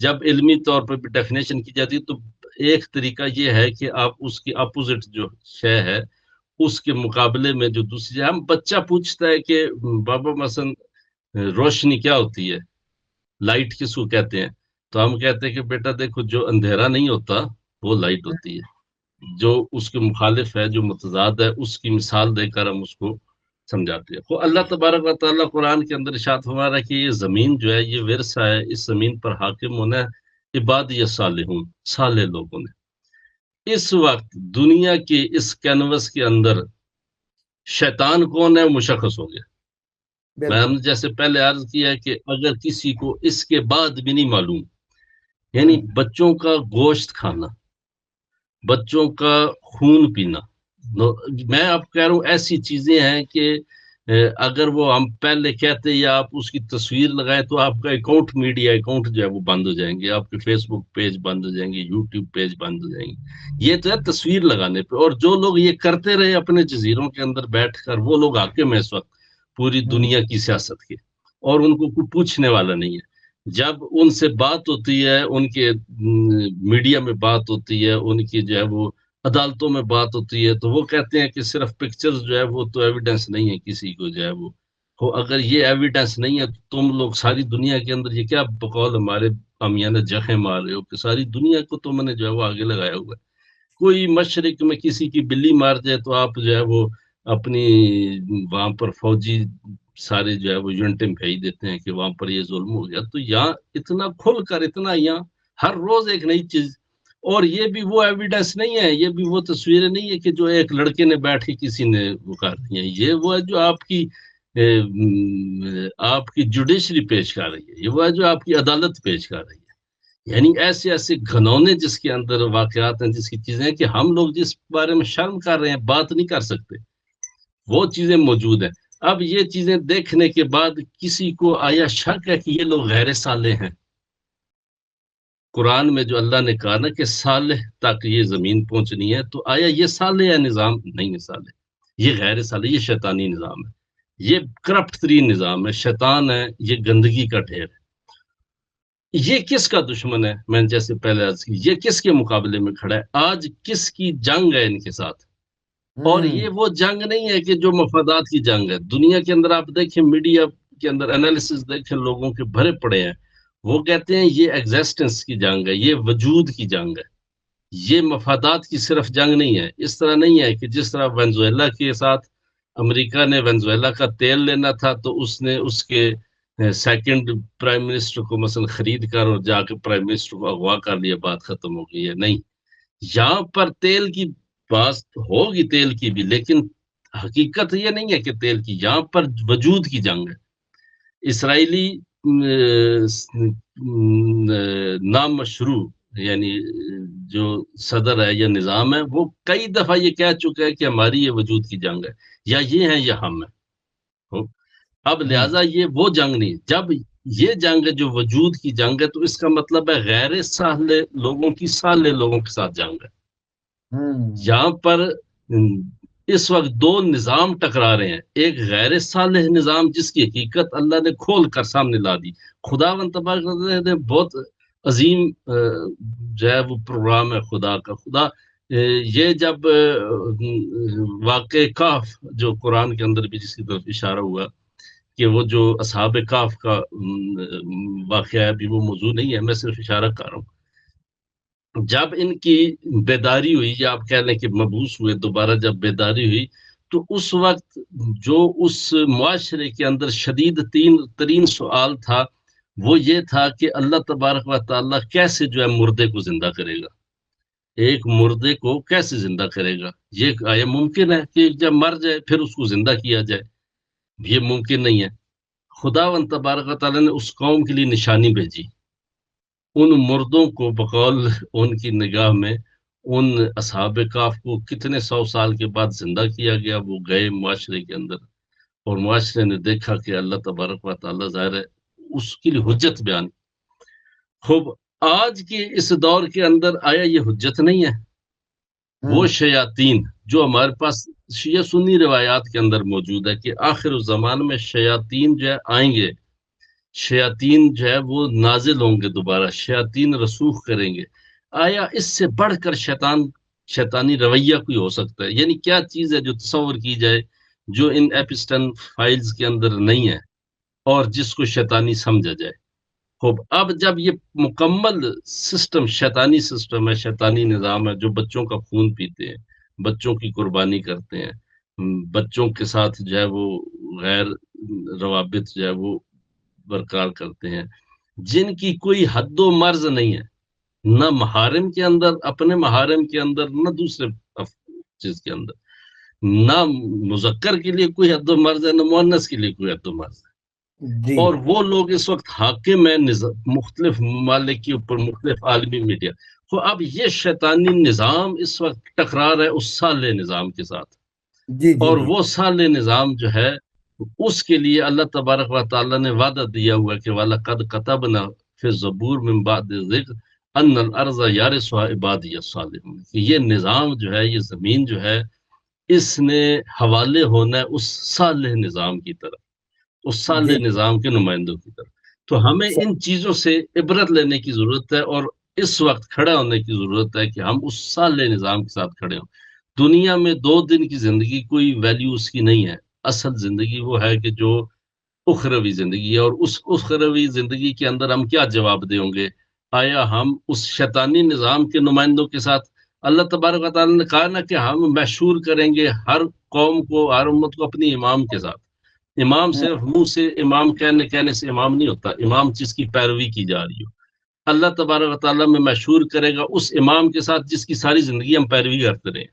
جب علمی طور پر ڈیفینیشن کی جاتی ہے تو ایک طریقہ یہ ہے کہ آپ اس کی اپوزٹ جو شے ہے اس کے مقابلے میں جو دوسری ہے. ہم بچہ پوچھتا ہے کہ بابا مثلا روشنی کیا ہوتی ہے، لائٹ کس کو کہتے ہیں؟ تو ہم کہتے ہیں کہ بیٹا دیکھو، جو اندھیرا نہیں ہوتا وہ لائٹ ہوتی ہے. جو اس کے مخالف ہے، جو متضاد ہے، اس کی مثال دے کر ہم اس کو سمجھاتے ہیں. اللہ تبارک و تعالیٰ قرآن کے اندر ارشاد فرما رہا ہے کہ یہ زمین جو ہے یہ ورثہ ہے، اس زمین پر حاکم ہونا ہے عبادی الصالحون، صالح لوگوں نے. اس وقت دنیا کی اس کینوس کے اندر شیطان کون ہے مشخص ہو گیا. میں ہم جیسے پہلے عرض کیا ہے کہ اگر کسی کو اس کے بعد بھی نہیں معلوم، یعنی بچوں کا گوشت کھانا، بچوں کا خون پینا، میں آپ کہہ رہا ہوں ایسی چیزیں ہیں کہ اگر وہ ہم پہلے کہتے یا آپ اس کی تصویر لگائیں تو آپ کا اکاؤنٹ، میڈیا اکاؤنٹ جو ہے وہ بند ہو جائیں گے، آپ کے فیس بک پیج بند ہو جائیں گے، یوٹیوب پیج بند ہو جائیں گے. یہ تو ہے تصویر لگانے پہ. اور جو لوگ یہ کرتے رہے اپنے جزیروں کے اندر بیٹھ کر، وہ لوگ حاکم ہیں اس وقت پوری دنیا کی سیاست کے، اور ان کو کوئی پوچھنے والا نہیں ہے. جب ان سے بات ہوتی ہے، ان کے میڈیا میں بات ہوتی ہے، ان کی جو ہے وہ عدالتوں میں بات ہوتی ہے، تو وہ کہتے ہیں کہ صرف پکچرز جو ہے وہ تو ایویڈنس نہیں ہے کسی کو جو ہے وہ اگر یہ ایویڈنس نہیں ہے تو تم لوگ ساری دنیا کے اندر یہ کیا بقول ہمارے امیانہ جخیں مار رہے ہو کہ ساری دنیا کو تم نے جو ہے وہ آگے لگایا ہوا ہے. کوئی مشرق میں کسی کی بلی مار جائے تو آپ جو ہے وہ اپنی وہاں پر فوجی سارے جو ہے وہ یونٹیں بھیج دیتے ہیں کہ وہاں پر یہ ظلم ہو گیا. تو یہاں اتنا کھل کر، اتنا یہاں ہر روز ایک نئی چیز. اور یہ بھی وہ ایویڈنس نہیں ہے، یہ بھی وہ تصویریں نہیں ہے کہ جو ایک لڑکے نے بیٹھ کے کسی نے وہ کر دی ہیں. یہ وہ ہے جو آپ کی جوڈیشری پیش کر رہی ہے، یہ وہ ہے جو آپ کی عدالت پیش کر رہی ہے. یعنی ایسے ایسے گھنونے جس کے اندر واقعات ہیں، جس کی چیزیں ہیں کہ ہم لوگ جس بارے میں شرم کر رہے ہیں، بات نہیں کر سکتے، وہ چیزیں موجود ہیں. اب یہ چیزیں دیکھنے کے بعد کسی کو آیا شک ہے کہ یہ لوگ غیر صالح ہیں؟ قرآن میں جو اللہ نے کہا نا کہ صالح تک یہ زمین پہنچنی ہے، تو آیا یہ صالح ہے نظام؟ نہیں ہے صالح، یہ غیر صالح، یہ شیطانی نظام ہے، یہ کرپٹ ترین نظام ہے، شیطان ہے، یہ گندگی کا ڈھیر ہے. یہ کس کا دشمن ہے؟ میں نے جیسے پہلے عرض کی، یہ کس کے مقابلے میں کھڑا ہے؟ آج کس کی جنگ ہے ان کے ساتھ؟ اور یہ وہ جنگ نہیں ہے کہ جو مفادات کی جنگ ہے. دنیا کے اندر آپ دیکھیں، میڈیا کے اندر انالیسز دیکھیں، لوگوں کے بھرے پڑے ہیں، وہ کہتے ہیں یہ ایگزسٹنس کی جنگ ہے، یہ وجود کی جنگ ہے، یہ مفادات کی صرف جنگ نہیں ہے. اس طرح نہیں ہے کہ جس طرح وینزویلا کے ساتھ امریکہ نے وینزویلا کا تیل لینا تھا تو اس نے اس کے سیکنڈ پرائم منسٹر کو مثلا خرید کر اور جا کے پرائم منسٹر کو اغوا کر لیا، بات ختم ہو گئی ہے. نہیں، یہاں پر تیل کی بات ہوگی، تیل کی بھی، لیکن حقیقت یہ نہیں ہے کہ تیل کی، یہاں پر وجود کی جنگ ہے. اسرائیلی نامشروع یعنی جو صدر ہے یا نظام ہے، وہ کئی دفعہ یہ کہہ چکا ہے کہ ہماری یہ وجود کی جنگ ہے، یا یہ ہیں یا ہم ہیں. اب لہٰذا یہ وہ جنگ نہیں. جب یہ جنگ ہے جو وجود کی جنگ ہے، تو اس کا مطلب ہے غیر صالح لوگوں کی صالح لوگوں کے ساتھ جنگ ہے. یہاں پر اس وقت دو نظام ٹکرا رہے ہیں. ایک غیر صالح نظام جس کی حقیقت اللہ نے کھول کر سامنے لا دی. خداوند تبارک و تعالی نے بہت عظیم جو ہے وہ پروگرام ہے خدا کا. خدا یہ جب واقع کاف جو قرآن کے اندر بھی جس کی طرف اشارہ ہوا کہ وہ جو اصحاب کاف کا واقعہ ہے، ابھی وہ موضوع نہیں ہے، میں صرف اشارہ کر رہا ہوں. جب ان کی بیداری ہوئی، یا آپ کہہ لیں کہ مبعوث ہوئے دوبارہ، جب بیداری ہوئی، تو اس وقت جو اس معاشرے کے اندر شدید ترین سوال تھا وہ یہ تھا کہ اللہ تبارک و تعالیٰ کیسے جو ہے مردے کو زندہ کرے گا. ایک مردے کو کیسے زندہ کرے گا؟ یہ آیا ممکن ہے کہ جب مر جائے پھر اس کو زندہ کیا جائے؟ یہ ممکن نہیں ہے. خداوند تبارک و تعالیٰ نے اس قوم کے لیے نشانی بھیجی. ان مردوں کو بقول ان کی نگاہ میں ان اصحاب کاف کو کتنے 100 سال کے بعد زندہ کیا گیا. وہ گئے معاشرے کے اندر، اور معاشرے نے دیکھا کہ اللہ تبارک و تعالیٰ ظاہر ہے اس کے لیے حجت بیان. خوب آج کے اس دور کے اندر آیا یہ حجت نہیں ہے؟ وہ شیاطین جو ہمارے پاس شیعہ سنی روایات کے اندر موجود ہے کہ آخر الزمان میں شیاطین جو ہے آئیں گے، شیاطین جو ہے وہ نازل ہوں گے، دوبارہ شیاطین رسوخ کریں گے. آیا اس سے بڑھ کر شیطانی رویہ کوئی ہو سکتا ہے؟ یعنی کیا چیز ہے جو تصور کی جائے جو ان ایپسٹن فائلز کے اندر نہیں ہے اور جس کو شیطانی سمجھا جائے؟ خوب اب جب یہ مکمل سسٹم شیطانی سسٹم ہے، شیطانی نظام ہے، جو بچوں کا خون پیتے ہیں، بچوں کی قربانی کرتے ہیں، بچوں کے ساتھ جو ہے وہ غیر روابط جو ہے وہ برقرار کرتے ہیں، جن کی کوئی حد و مرز نہیں ہے، نہ محارم کے اندر، اپنے محارم کے اندر، نہ دوسرے چیز کے اندر، نہ مذکر کے لیے کوئی حد و مرز ہے، نہ مؤنث کے لیے کوئی حد و مرز ہے. اور وہ لوگ اس وقت حاکم ہیں مختلف ممالک کے اوپر، مختلف عالمی میڈیا. تو اب یہ شیطانی نظام اس وقت ٹکرا رہا ہے اس صالح نظام کے ساتھ، جی جی اور جی وہ صالح نظام جو ہے اس کے لیے اللہ تبارک و تعالیٰ نے وعدہ دیا ہوا کہ وَلَقَدْ كَتَبْنَا فِي الزَّبُورِ مِن بَعْدِ الذِّكْرِ أَنَّ الْأَرْضَ يَرِثُهَا عِبَادِيَ الصَّالِحُونَ، کہ یہ نظام جو ہے، یہ زمین جو ہے، اس نے حوالے ہونا ہے اس صالح نظام کی طرف، اس جی صالح نظام کے نمائندوں کی طرف۔ تو ہمیں ان چیزوں سے عبرت لینے کی ضرورت ہے، اور اس وقت کھڑا ہونے کی ضرورت ہے کہ ہم اس صالح نظام کے ساتھ کھڑے ہوں۔ دنیا میں 2 دن کی زندگی کوئی ویلیو اس کی نہیں ہے، اصل زندگی وہ ہے کہ جو اخروی زندگی ہے، اور اس اخروی زندگی کے اندر ہم کیا جواب دیں گے؟ آیا ہم اس شیطانی نظام کے نمائندوں کے ساتھ، اللہ تبارک و تعالیٰ نے کہا نا کہ ہم مشہور کریں گے ہر قوم کو، ہر امت کو اپنی امام کے ساتھ۔ امام صرف منہ سے امام کہنے سے امام نہیں ہوتا، امام جس کی پیروی کی جا رہی ہو۔ اللہ تبارک و تعالیٰ میں مشہور کرے گا اس امام کے ساتھ جس کی ساری زندگی ہم پیروی کرتے رہے،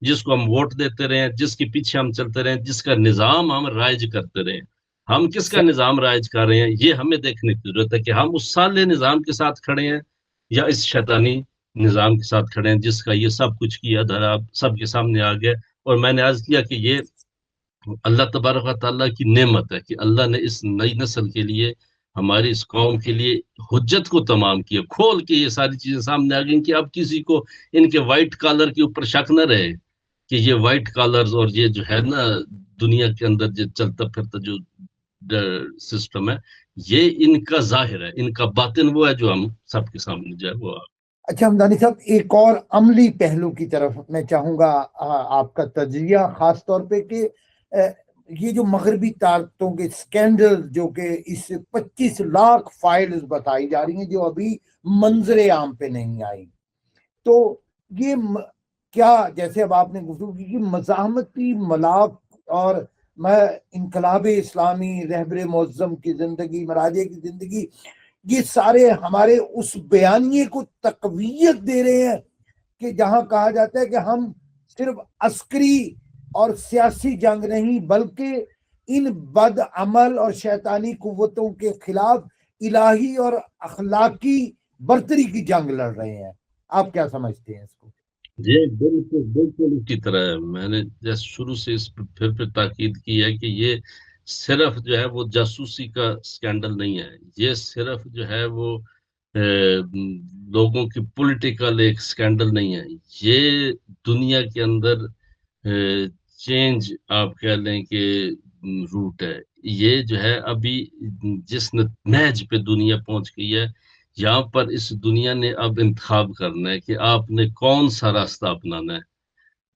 جس کو ہم ووٹ دیتے رہے، جس کے پیچھے ہم چلتے رہے، جس کا نظام ہم رائج کرتے رہے۔ ہم کس کا نظام رائج کر رہے ہیں، یہ ہمیں دیکھنے کی ضرورت ہے کہ ہم اس صالح نظام کے ساتھ کھڑے ہیں یا اس شیطانی نظام کے ساتھ کھڑے ہیں جس کا یہ سب کچھ کیا دھرا سب کے سامنے آ گیا۔ اور میں نے عرض کیا کہ یہ اللہ تبارک و تعالیٰ کی نعمت ہے کہ اللہ نے اس نئی نسل کے لیے، ہماری اس قوم کے لیے حجت کو تمام کیا، کھول کے یہ ساری چیزیں سامنے آ گئیں کہ اب کسی کو ان کے وائٹ کالر کے اوپر شک نہ رہے کہ یہ وائٹ کالرز اور یہ جو ہے نا دنیا کے اندر جو چلتا پھرتا جو سسٹم ہے، یہ ان کا ظاہر ہے، ان کا باطن وہ ہے جو ہم سب کے سامنے جو ہے وہ اچھا حمدانی صاحب، ایک اور عملی پہلو کی طرف میں چاہوں گا آپ کا تجزیہ، خاص طور پہ کہ یہ جو مغربی طاقتوں کے سکینڈل جو کہ اس 25 لاکھ فائلز بتائی جا رہی ہیں جو ابھی منظر عام پہ نہیں آئی، تو یہ کیا، جیسے اب آپ نے گفتگو کی کہ مزاحمتی ملاق اور میں انقلاب اسلامی، رہبر معظم کی زندگی، مراجع کی زندگی، یہ سارے ہمارے اس بیانیے کو تقویت دے رہے ہیں کہ جہاں کہا جاتا ہے کہ ہم صرف عسکری اور سیاسی جنگ نہیں بلکہ ان بد عمل اور شیطانی قوتوں کے خلاف الہی اور اخلاقی برتری کی جنگ لڑ رہے ہیں۔ آپ کیا سمجھتے ہیں اس کو؟ جی بالکل بالکل اسی طرح ہے۔ میں نے جیسے شروع سے اس پہ پھر تاکید کی ہے کہ یہ صرف جو ہے وہ جاسوسی کا سکینڈل نہیں ہے، یہ صرف جو ہے وہ لوگوں کی پولیٹیکل ایک سکینڈل نہیں ہے، یہ دنیا کے اندر چینج آپ کہہ لیں کہ روٹ ہے۔ یہ جو ہے ابھی جس نہج پہ دنیا پہنچ گئی ہے، یہاں پر اس دنیا نے اب انتخاب کرنا ہے کہ آپ نے کون سا راستہ اپنانا ہے،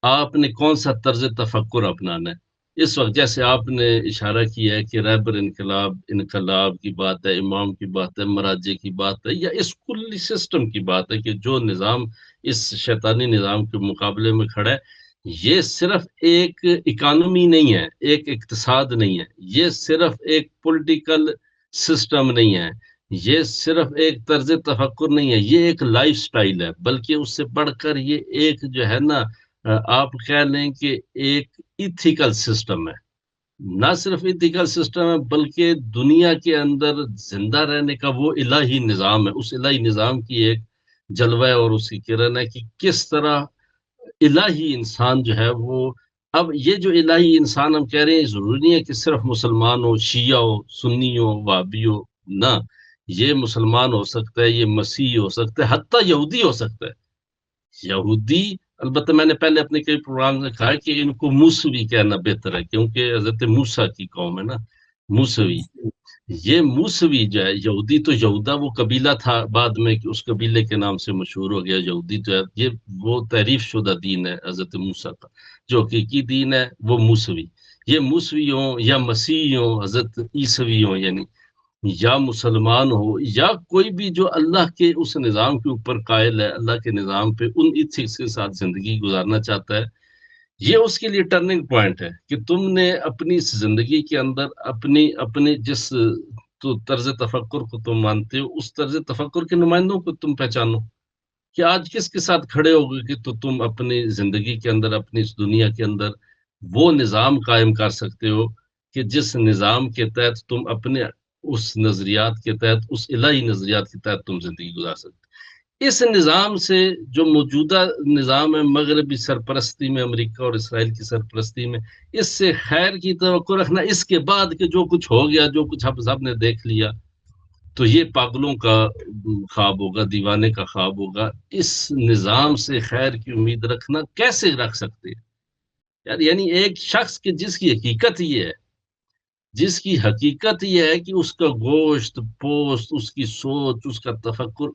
آپ نے کون سا طرز تفکر اپنانا ہے۔ اس وقت جیسے آپ نے اشارہ کیا ہے کہ رہبر انقلاب کی بات ہے، امام کی بات ہے، مراجع کی بات ہے، یا اس کلی سسٹم کی بات ہے کہ جو نظام اس شیطانی نظام کے مقابلے میں کھڑا ہے، یہ صرف ایک اکانومی نہیں ہے، ایک اقتصاد نہیں ہے، یہ صرف ایک پولیٹیکل سسٹم نہیں ہے، یہ صرف ایک طرز تفکر نہیں ہے، یہ ایک لائف سٹائل ہے، بلکہ اس سے بڑھ کر یہ ایک جو ہے نا آپ کہہ لیں کہ ایک ایتھیکل سسٹم ہے۔ نہ صرف ایتھیکل سسٹم ہے بلکہ دنیا کے اندر زندہ رہنے کا وہ الہی نظام ہے، اس الہی نظام کی ایک جلوہ اور اس کی کرن ہے کہ کس طرح الہی انسان جو ہے وہ، اب یہ جو الہی انسان ہم کہہ رہے ہیں ضروری نہیں ہے کہ صرف مسلمان ہو، شیعہ ہو، سنی ہو، وہابی ہو، نہ، یہ مسلمان ہو سکتا ہے، یہ مسیحی ہو سکتا ہے، حتیٰ یہودی ہو سکتا ہے۔ یہودی، البتہ میں نے پہلے اپنے کئی پروگرام میں کہا کہ ان کو موسوی کہنا بہتر ہے کیونکہ حضرت موسیٰ کی قوم ہے نا، موسوی۔ یہ موسوی جو ہے، یہودی تو یہودا وہ قبیلہ تھا بعد میں کہ اس قبیلے کے نام سے مشہور ہو گیا، یہودی تو ہے یہ وہ تعریف شدہ دین ہے حضرت موسیٰ کا، جو حقیقی دین ہے وہ موسوی۔ یہ موسوی ہوں یا مسیحی ہوں، حضرت عیسوی ہوں، یعنی یا مسلمان ہو یا کوئی بھی جو اللہ کے اس نظام کے اوپر قائل ہے، اللہ کے نظام پہ ان ایتھکس کے ساتھ زندگی گزارنا چاہتا ہے، یہ اس کے لیے ٹرننگ پوائنٹ ہے کہ تم نے اپنی زندگی کے اندر اپنے جس تو طرز تفکر کو تم مانتے ہو، اس طرز تفکر کے نمائندوں کو تم پہچانو کہ آج کس کے ساتھ کھڑے ہوگے کہ تو تم اپنی زندگی کے اندر، اپنی اس دنیا کے اندر وہ نظام قائم کر سکتے ہو کہ جس نظام کے تحت تم اپنے اس نظریات کے تحت، اس الہی نظریات کے تحت تم زندگی گزار سکتے۔ اس نظام سے جو موجودہ نظام ہے مغربی سرپرستی میں، امریکہ اور اسرائیل کی سرپرستی میں، اس سے خیر کی توقع رکھنا، اس کے بعد کہ جو کچھ ہو گیا، جو کچھ ہم سب نے دیکھ لیا، تو یہ پاگلوں کا خواب ہوگا، دیوانے کا خواب ہوگا۔ اس نظام سے خیر کی امید رکھنا کیسے رکھ سکتے ہیں یار؟ یعنی ایک شخص کی جس کی حقیقت یہ ہے، جس کی حقیقت یہ ہے کہ اس کا گوشت پوست، اس کی سوچ، اس کا تفکر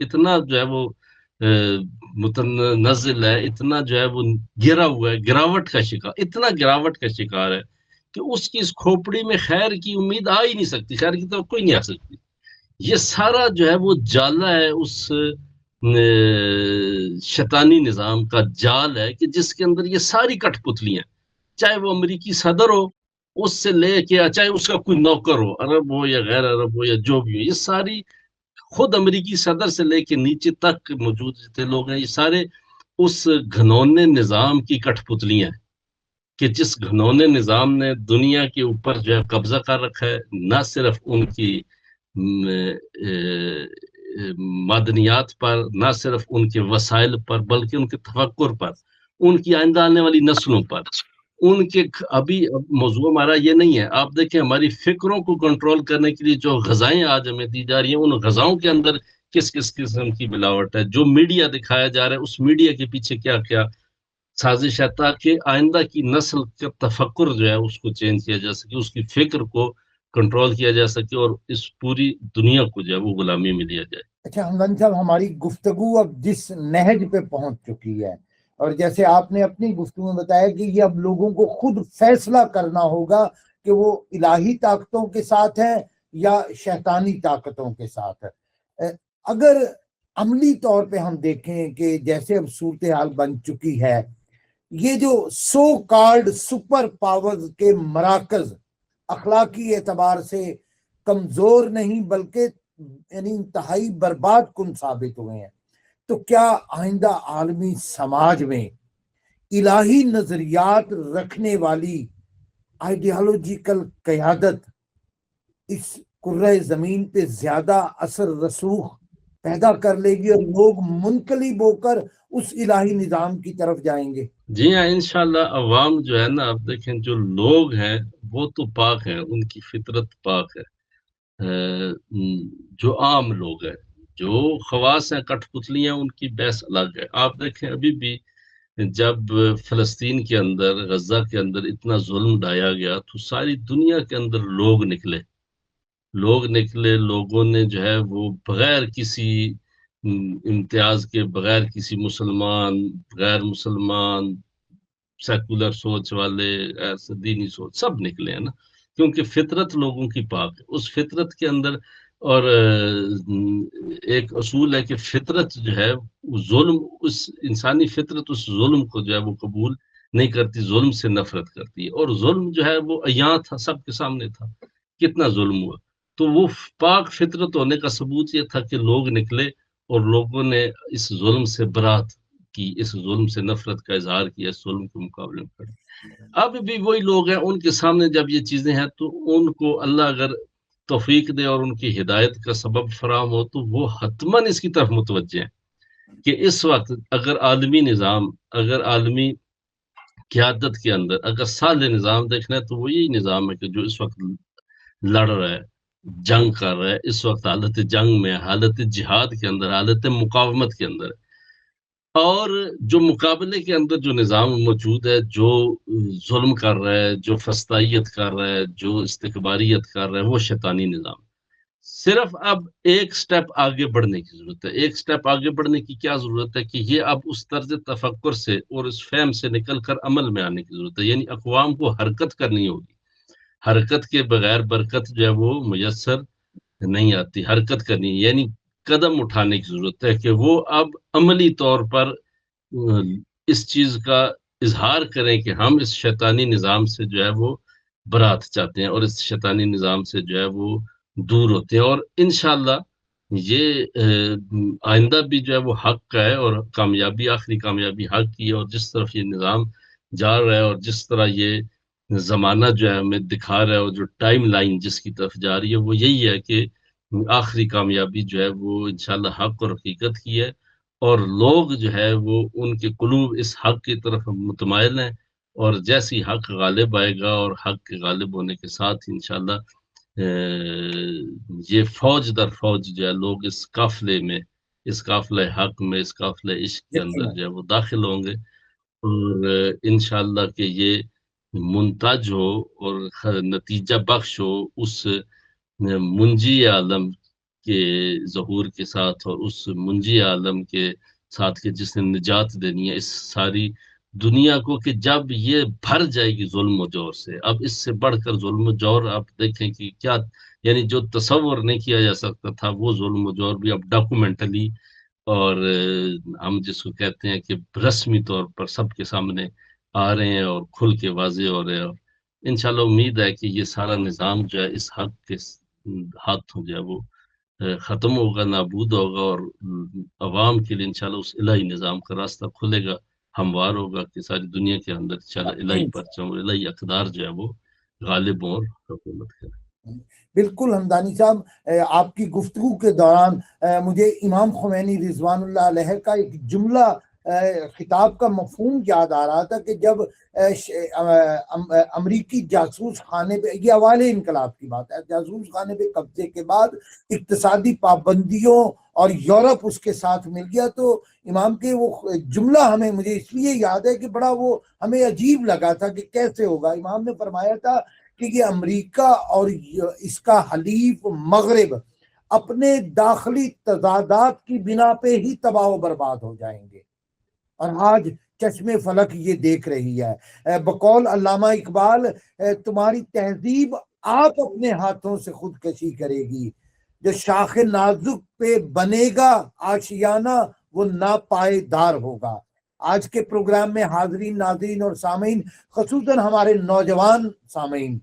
اتنا جو ہے وہ متنزل ہے، اتنا جو ہے وہ گرا ہوا ہے، گراوٹ کا شکار، اتنا گراوٹ کا شکار ہے کہ اس کی اس کھوپڑی میں خیر کی امید آ ہی نہیں سکتی، خیر کی تو کوئی نہیں آ سکتی۔ یہ سارا جو ہے وہ جالا ہے، اس شیطانی نظام کا جال ہے کہ جس کے اندر یہ ساری کٹ پتلی ہیں، چاہے وہ امریکی صدر ہو، اس سے لے کے چاہے اس کا کوئی نوکر ہو، عرب ہو یا غیر عرب ہو یا جو بھی ہو، یہ ساری خود امریکی صدر سے لے کے نیچے تک موجود جتنے لوگ ہیں، یہ سارے اس گھنونے نظام کی کٹ پتلیاں ہیں کہ جس گھنونے نظام نے دنیا کے اوپر جو ہے قبضہ کر رکھا ہے، نہ صرف ان کی معدنیات پر، نہ صرف ان کے وسائل پر، بلکہ ان کے تفکر پر، ان کی آئندہ آنے والی نسلوں پر، ان کے ابھی موضوع ہمارا یہ نہیں ہے۔ آپ دیکھیں ہماری فکروں کو کنٹرول کرنے کے لیے جو غذائیں آج ہمیں دی جا رہی ہیں، ان غذاؤں کے اندر کس کس قسم کی ملاوٹ ہے، جو میڈیا دکھایا جا رہا ہے اس میڈیا کے پیچھے کیا کیا سازش ہے، تاکہ آئندہ کی نسل کا تفکر جو ہے اس کو چینج کیا جا سکے، اس کی فکر کو کنٹرول کیا جا سکے، اور اس پوری دنیا کو جو ہے وہ غلامی میں لیا جائے۔ اچھا حمدان صاحب، ہماری گفتگو اب جس نہج پہ پہنچ چکی ہے، اور جیسے آپ نے اپنی گفتگو میں بتایا کہ یہ اب لوگوں کو خود فیصلہ کرنا ہوگا کہ وہ الہی طاقتوں کے ساتھ ہیں یا شیطانی طاقتوں کے ساتھ ہے۔ اگر عملی طور پہ ہم دیکھیں کہ جیسے اب صورتحال بن چکی ہے، یہ جو سو کارڈ سپر پاورز کے مراکز اخلاقی اعتبار سے کمزور نہیں بلکہ یعنی انتہائی برباد کن ثابت ہوئے ہیں، تو کیا آئندہ عالمی سماج میں الہی نظریات رکھنے والی آئیڈیالوجیکل قیادت اس کرۂ زمین پہ زیادہ اثر رسوخ پیدا کر لے گی اور لوگ منقلب ہو کر اس الہی نظام کی طرف جائیں گے؟ جی ہاں، انشاءاللہ عوام جو ہے نا، آپ دیکھیں جو لوگ ہیں وہ تو پاک ہیں، ان کی فطرت پاک ہے، جو عام لوگ ہیں، جو خواص ہیں، کٹ پتلیاں، ان کی بحث الگ ہے۔ آپ دیکھیں ابھی بھی جب فلسطین کے اندر، غزہ کے اندر اتنا ظلم ڈھایا گیا تو ساری دنیا کے اندر لوگ نکلے، لوگوں نے جو ہے وہ بغیر کسی امتیاز کے، بغیر کسی مسلمان، غیر مسلمان، سیکولر سوچ والے، ایسے دینی سوچ، سب نکلے ہیں نا، کیونکہ فطرت لوگوں کی پاک ہے۔ اس فطرت کے اندر، اور ایک اصول ہے کہ فطرت جو ہے ظلم، اس انسانی فطرت اس ظلم کو جو ہے وہ قبول نہیں کرتی، ظلم سے نفرت کرتی ہے، اور ظلم جو ہے وہ عیاں تھا، سب کے سامنے تھا، کتنا ظلم ہوا۔ تو وہ پاک فطرت ہونے کا ثبوت یہ تھا کہ لوگ نکلے اور لوگوں نے اس ظلم سے برات کی، اس ظلم سے نفرت کا اظہار کیا، اس ظلم کے مقابلے میں کھڑے۔ اب بھی وہی لوگ ہیں، ان کے سامنے جب یہ چیزیں ہیں تو ان کو اللہ اگر توفیق دے اور ان کی ہدایت کا سبب فراہم ہو تو وہ حتماً اس کی طرف متوجہ ہیں کہ اس وقت اگر عالمی نظام، اگر عالمی قیادت کے اندر اگر صالح نظام دیکھنا ہے تو وہ یہی نظام ہے کہ جو اس وقت لڑ رہا ہے، جنگ کر رہا ہے، اس وقت حالت جنگ میں، حالت جہاد کے اندر، حالت مقاومت کے اندر ہے۔ اور جو مقابلے کے اندر جو نظام موجود ہے، جو ظلم کر رہا ہے، جو فسطائیت کر رہا ہے، جو استکباریت کر رہا ہے، وہ شیطانی نظام۔ صرف اب ایک سٹیپ آگے بڑھنے کی ضرورت ہے۔ ایک سٹیپ آگے بڑھنے کی کیا ضرورت ہے کہ یہ اب اس طرز تفکر سے اور اس فہم سے نکل کر عمل میں آنے کی ضرورت ہے، یعنی اقوام کو حرکت کرنی ہوگی۔ حرکت کے بغیر برکت جو ہے وہ میسر نہیں آتی، حرکت کرنی یعنی قدم اٹھانے کی ضرورت ہے کہ وہ اب عملی طور پر اس چیز کا اظہار کریں کہ ہم اس شیطانی نظام سے جو ہے وہ برات چاہتے ہیں اور اس شیطانی نظام سے جو ہے وہ دور ہوتے ہیں، اور انشاءاللہ یہ آئندہ بھی جو ہے وہ حق کا ہے، اور کامیابی، آخری کامیابی حق کی ہے، اور جس طرف یہ نظام جا رہا ہے اور جس طرح یہ زمانہ جو ہے ہمیں دکھا رہا ہے اور جو ٹائم لائن جس کی طرف جا رہی ہے وہ یہی ہے کہ آخری کامیابی جو ہے وہ انشاءاللہ حق اور حقیقت کی ہے، اور لوگ جو ہے وہ ان کے قلوب اس حق کی طرف متمائل ہیں، اور جیسی حق غالب آئے گا اور حق کے غالب ہونے کے ساتھ انشاءاللہ یہ فوج در فوج جو ہے لوگ اس قافلے میں، اس قافلہ حق میں، اس قافلہ عشق کے اندر یقیناً جو ہے وہ داخل ہوں گے، اور انشاءاللہ کہ یہ منتج ہو اور نتیجہ بخش ہو اس منجی عالم کے ظہور کے ساتھ، اور اس منجی عالم کے ساتھ کہ جس نے نجات دینی ہے اس ساری دنیا کو، کہ جب یہ بھر جائے گی ظلم و جور سے، اب اس سے بڑھ کر ظلم و جور آپ دیکھیں کہ کیا، یعنی جو تصور نہیں کیا جا سکتا تھا وہ ظلم و جور بھی اب ڈاکومنٹلی، اور ہم جس کو کہتے ہیں کہ رسمی طور پر سب کے سامنے آ رہے ہیں اور کھل کے واضح ہو رہے ہیں، اور انشاءاللہ امید ہے کہ یہ سارا نظام جو ہے اس حق کے ہاتھوں جو ہے وہ ختم ہوگا، نابود ہوگا، اور عوام کے لیے انشاءاللہ اس الہی نظام کا راستہ کھلے گا، ہموار ہوگا کہ ساری دنیا کے اندر انشاءاللہ الہی پرچم اور الہی اقدار جو ہے وہ غالب ہوں اور حکومت کریں۔ بالکل حمدانی صاحب، آپ کی گفتگو کے دوران مجھے امام خمینی رضوان اللہ علیہ کا ایک جملہ خطاب کا مفہوم یاد آ رہا تھا کہ جب امریکی جاسوس خانے پہ، یہ اوائل انقلاب کی بات ہے، جاسوس خانے پہ قبضے کے بعد اقتصادی پابندیوں اور یورپ اس کے ساتھ مل گیا، تو امام کے وہ جملہ ہمیں، مجھے اس لیے یاد ہے کہ بڑا وہ ہمیں عجیب لگا تھا کہ کیسے ہوگا۔ امام نے فرمایا تھا کہ یہ امریکہ اور اس کا حلیف مغرب اپنے داخلی تضادات کی بنا پہ ہی تباہ و برباد ہو جائیں گے، اور آج چشم فلک یہ دیکھ رہی ہے۔ بقول علامہ اقبال، تمہاری تہذیب آپ اپنے ہاتھوں سے خودکشی کرے گی، جو شاخ نازک پہ بنے گا آشیانہ وہ ناپائیدار ہوگا۔ آج کے پروگرام میں حاضرین، ناظرین اور سامعین، خصوصاً ہمارے نوجوان سامعین،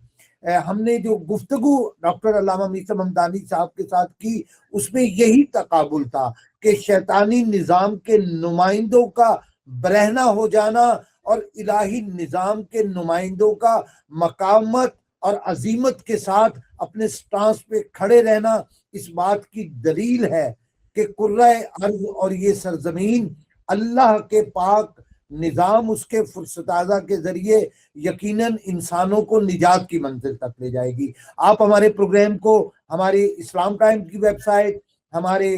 ہم نے جو گفتگو ڈاکٹر علامہ میثم حمدانی صاحب کے ساتھ کی، اس میں یہی تقابل تھا کہ شیطانی نظام کے نمائندوں کا برہنہ ہو جانا اور الہی نظام کے نمائندوں کا مقامت اور عظیمت کے ساتھ اپنے سٹانس پہ کھڑے رہنا اس بات کی دلیل ہے کہ کرۂ ارض اور یہ سرزمین اللہ کے پاک نظام، اس کے فرستادہ کے ذریعے یقیناً انسانوں کو نجات کی منزل تک لے جائے گی۔ آپ ہمارے پروگرام کو ہمارے اسلام ٹائم کی ویب سائٹ، ہمارے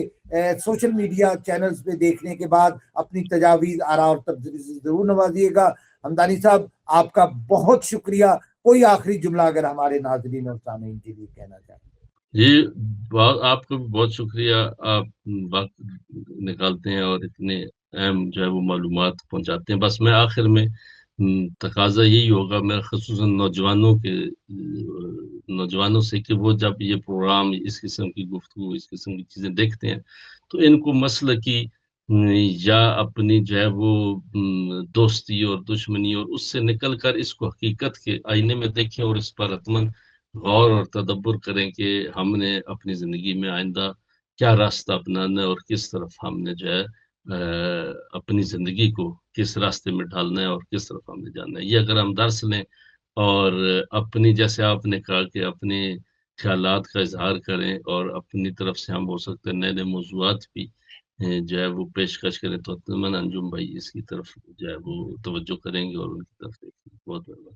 سوشل میڈیا چینلز پہ دیکھنے کے بعد اپنی تجاویز، آراء اور تبصرے سے ضرور نوازیے گا۔ حمدانی صاحب، آپ کا بہت شکریہ۔ کوئی آخری جملہ اگر ہمارے ناظرین اور سامعین کے لیے کہنا چاہیں؟ جی، آپ کا بھی بہت شکریہ، آپ وقت نکالتے ہیں اور اتنے اہم جو ہے وہ معلومات پہنچاتے ہیں۔ بس میں آخر میں تقاضا یہی ہوگا میں خصوصاً نوجوانوں سے کہ وہ جب یہ پروگرام، اس قسم کی گفتگو، اس قسم کی چیزیں دیکھتے ہیں تو ان کو مسلکی یا اپنی جو ہے وہ دوستی اور دشمنی اور اس سے نکل کر اس کو حقیقت کے آئینے میں دیکھیں، اور اس پر حتماً غور اور تدبر کریں کہ ہم نے اپنی زندگی میں آئندہ کیا راستہ اپنانا ہے، اور کس طرف ہم نے جو ہے اپنی زندگی کو کس راستے میں ڈالنا ہے اور کس طرف ہم نے جانا ہے۔ یہ اگر ہم درس لیں اور اپنی، جیسے آپ نے کہا کہ اپنے خیالات کا اظہار کریں، اور اپنی طرف سے ہم ہو سکتے ہیں نئے نئے موضوعات بھی جو ہے وہ پیشکش کریں، تو من انجم بھائی اس کی طرف جو ہے وہ توجہ کریں گے اور ان کی طرف دیکھیں گے۔ بہت بہت